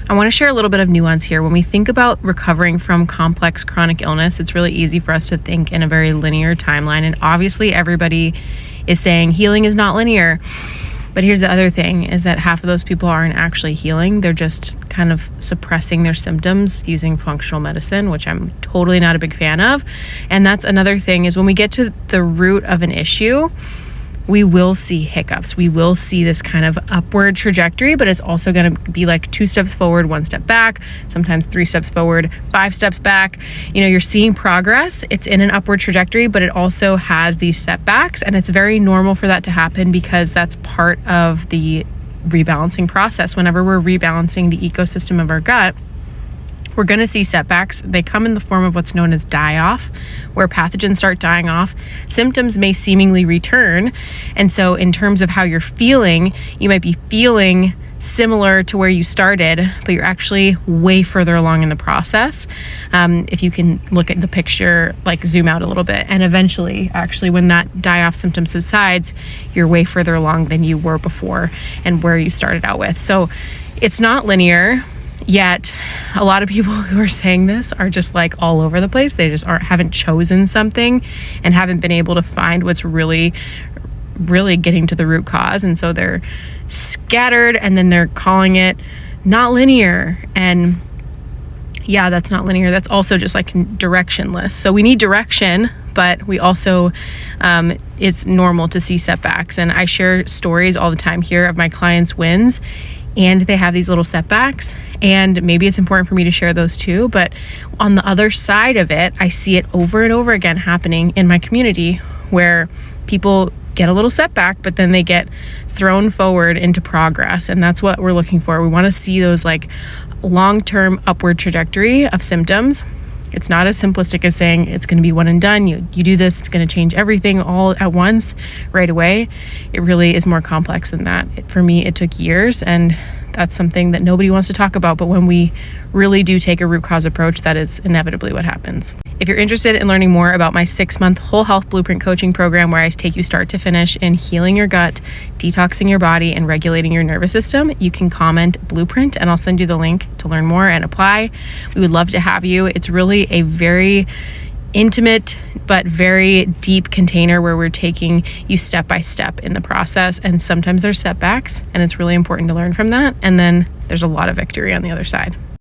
I want to share a little bit of nuance here. When we think about recovering from complex chronic illness, it's really easy for us to think in a very linear timeline. And obviously everybody is saying healing is not linear. But here's the other thing, is that half of those people aren't actually healing. They're just kind of suppressing their symptoms using functional medicine, which I'm totally not a big fan of. And that's another thing, is when we get to the root of an issue, we will see hiccups. We will see this kind of upward trajectory, but it's also going to be like 2 steps forward, 1 step back, sometimes 3 steps forward, 5 steps back. You're seeing progress. It's in an upward trajectory, but it also has these setbacks, and it's very normal for that to happen because that's part of the rebalancing process. Whenever we're rebalancing the ecosystem of our gut, we're going to see setbacks. They come in the form of what's known as die-off, where pathogens start dying off. Symptoms may seemingly return. And so in terms of how you're feeling, you might be feeling similar to where you started, but you're actually way further along in the process. If you can look at the picture, like zoom out a little bit, and eventually, actually, when that die-off symptom subsides, you're way further along than you were before and where you started out with. So it's not linear. Yet a lot of people who are saying this are just like all over the place. They just haven't chosen something and haven't been able to find what's really getting to the root cause. And so they're scattered, and then they're calling it not linear. And yeah, that's not linear. That's also just like directionless. So we need direction, but we also, it's normal to see setbacks. And I share stories all the time here of my clients' wins, and they have these little setbacks, and maybe it's important for me to share those too. But on the other side of it, I see it over and over again happening in my community, where people get a little setback, but then they get thrown forward into progress. And that's what we're looking for. We want to see those like long-term upward trajectory of symptoms. It's not as simplistic as saying it's going to be one and done. You do this, it's going to change everything all at once right away. It really is more complex than that. For me, it took years, and that's something that nobody wants to talk about. But when we really do take a root cause approach, that is inevitably what happens. If you're interested in learning more about my 6-month whole health blueprint coaching program, where I take you start to finish in healing your gut, detoxing your body, and regulating your nervous system, you can comment blueprint, and I'll send you the link to learn more and apply. We would love to have you. It's really a very intimate but very deep container where we're taking you step by step in the process. And sometimes there's setbacks, and it's really important to learn from that. And then there's a lot of victory on the other side.